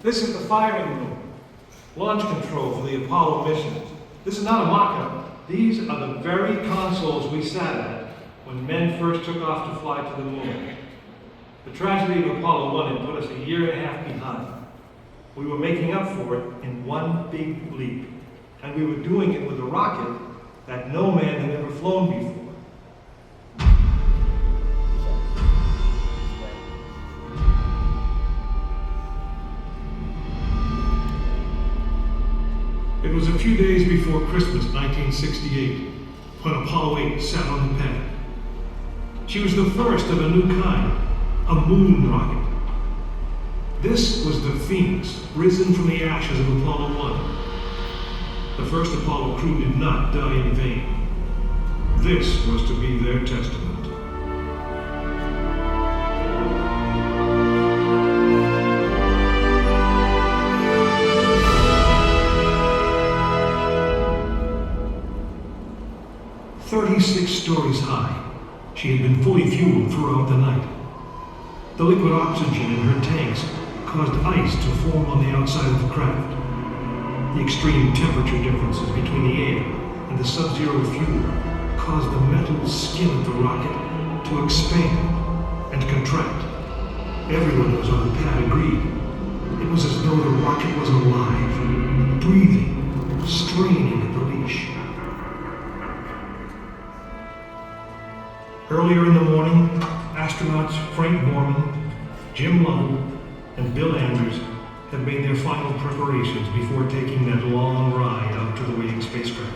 This is the firing room. Launch control for the Apollo missions. This is not a mock-up. These are the very consoles we sat at when men first took off to fly to the moon. The tragedy of Apollo 1 had put us a year and a half behind. We were making up for it in one big leap, and we were doing it with a rocket that no man had ever flown before. It was a few days before Christmas 1968 when Apollo 8 sat on the pad. She was the first of a new kind, a moon rocket. This was the Phoenix, risen from the ashes of Apollo 1. The first Apollo crew did not die in vain. This was to be their testament. "36 stories high, she had been fully fueled throughout the night. The liquid oxygen in her tanks caused ice to form on the outside of the craft. The extreme temperature differences between the air and the sub-zero fuel caused the metal skin of the rocket to expand and contract. Everyone who was on the pad agreed. It was as though the rocket was alive, breathing, straining at the leash. Earlier in the morning, astronauts Frank Borman, Jim Lovell, and Bill Anders had made their final preparations before taking that long ride out to the waiting spacecraft.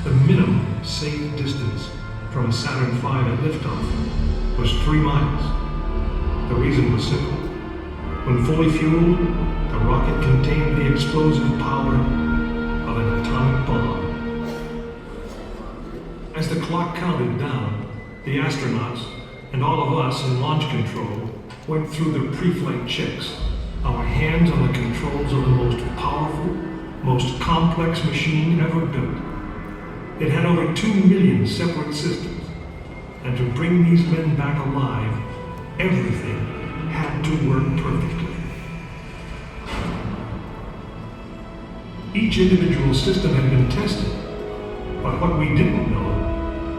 The minimum safe distance from Saturn V at liftoff was 3 miles. The reason was simple. When fully fueled, the rocket contained the explosive power of an atomic bomb. As the clock counted down, the astronauts, and all of us in launch control, went through the pre-flight checks, our hands on the controls of the most powerful, most complex machine ever built. It had over 2 million separate systems, and to bring these men back alive, everything had to work perfectly. Each individual system had been tested, but what we didn't know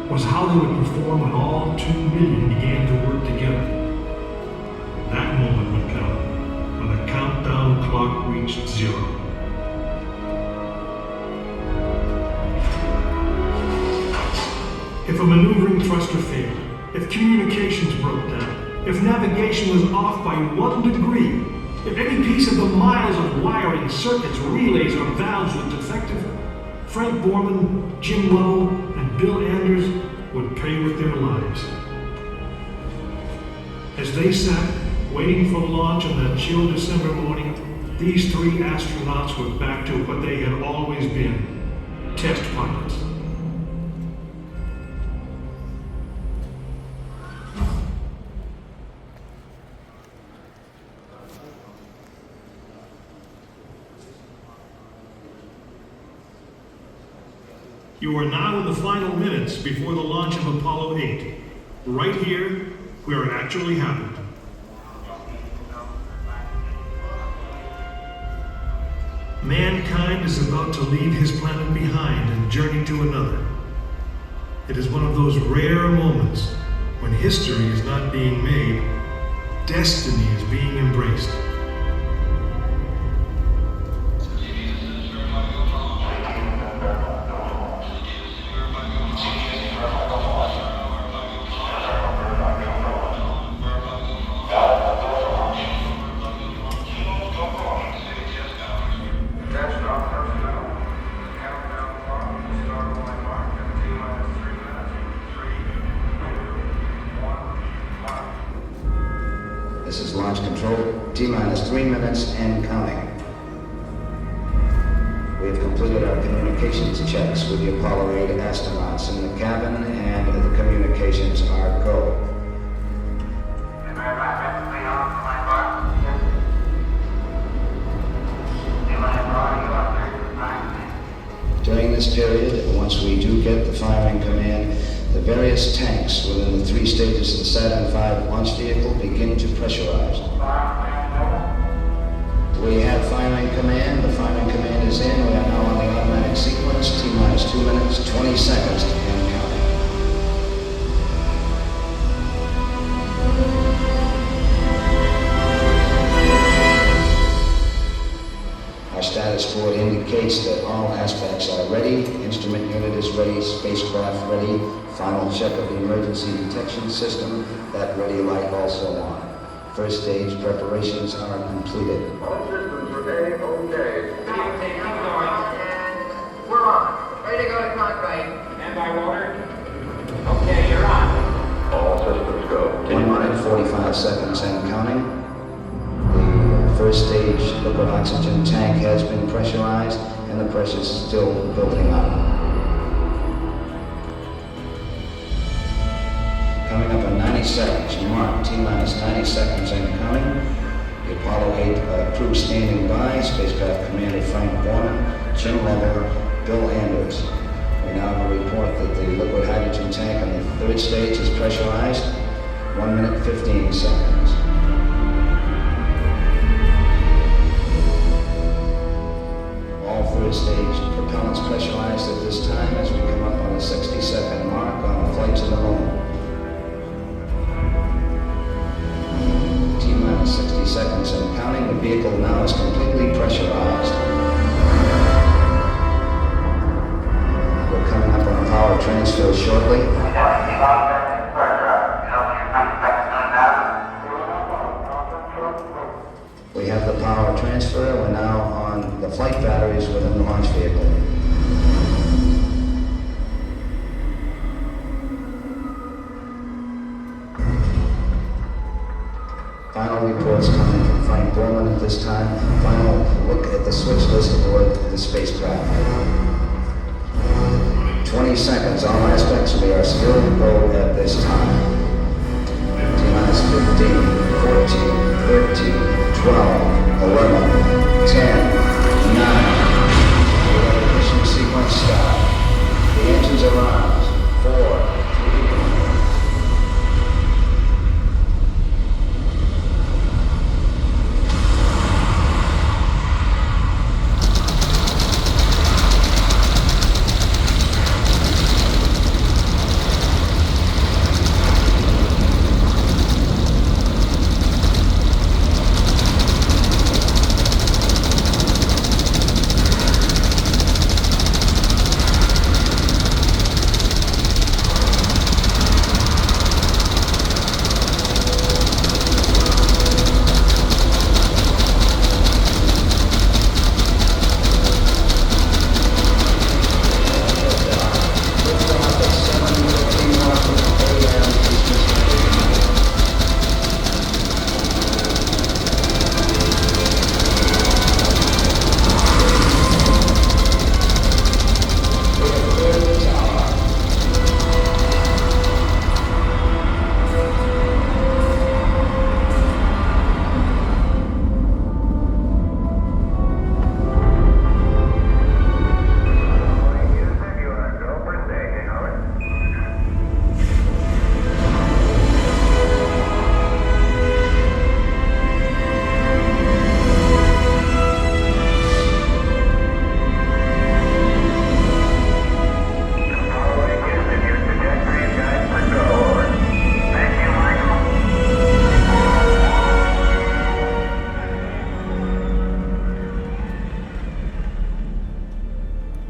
was how they would perform when all 2 million began to work together. That moment would come when the countdown clock reached 0. If a maneuvering thruster failed, if communications broke down, if navigation was off by 1 degree, if any piece of the miles of wiring, circuits, relays, or valves was defective, Frank Borman, Jim Lovell, and Bill Anders would pay with their lives. As they sat, waiting for launch on that chill December morning, these 3 astronauts were back to what they had always been, test pilots. You are now in the final minutes before the launch of Apollo 8, right here where it actually happened. Mankind is about to leave his planet behind and journey to another. It is one of those rare moments when history is not being made, destiny is being embraced. This is launch control, T-minus 3 minutes and counting. We have completed our communications checks with the Apollo 8 astronauts in the cabin, and the communications are go. During this period, once we do get the firing command, the various tanks within the 3 stages stages of the Saturn V launch vehicle begin to pressurize. We have firing command. The firing command is in. We are now on the automatic sequence. T-minus 2 minutes, 20 seconds and counting. Our status board indicates that all aspects are ready. Instrument unit is ready. Spacecraft ready. Final check of the emergency detection system. That ready light also on. First stage preparations are completed. All systems remain okay. We're on. Ready to go to cockpit. Stand by, Walter. Okay, you're on. All systems go. 1 minute, 45 seconds and counting. The first stage liquid oxygen tank has been pressurized and the pressure is still building up. Coming up in 90 seconds, mark T-minus 90 seconds and counting. The Apollo 8 crew standing by, spacecraft commander Frank Borman, Jim Lovell, Bill Anders. We now have a report that the liquid hydrogen tank on the third stage is pressurized. 1 minute, 15 seconds. All third stage propellants pressurized at this time as we come up on the 60-second mark on the flight to the moon. T-minus 60 seconds and counting. The vehicle now is completely pressurized. We're coming up on power transfer shortly. We have the power transfer. We're now on the flight batteries within the launch vehicle. Final reports coming from Frank Borman at this time. Final look at the switch list aboard the spacecraft. 20 seconds. All aspects we are still go at this time. T-minus 15, 14, 13, 12, 11, 10, 9. Ignition sequence start. The engines are on. 4, 3,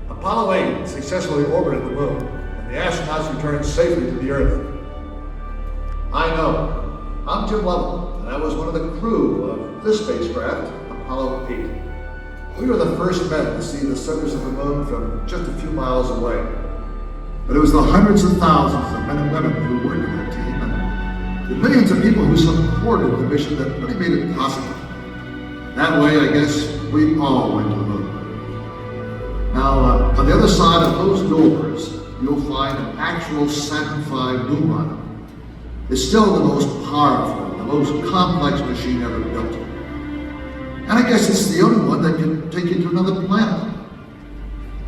Apollo 8 successfully orbited the moon, and the astronauts returned safely to the Earth. I know. I'm Jim Lovell, and I was one of the crew of this spacecraft, Apollo 8. We were the first men to see the surface of the moon from just a few miles away. But it was the hundreds of thousands of men and women who worked in that team, and the millions of people who supported the mission that really made it possible. That way, I guess, we all went to the moon. Now, on the other side of those doors, you'll find an actual Saturn V moon lander. It's still the most powerful, the most complex machine ever built. And I guess it's the only one that can take you to another planet.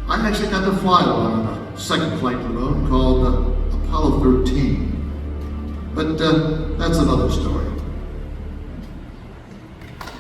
I actually got to fly one on a second flight to the moon called Apollo 13. But that's another story.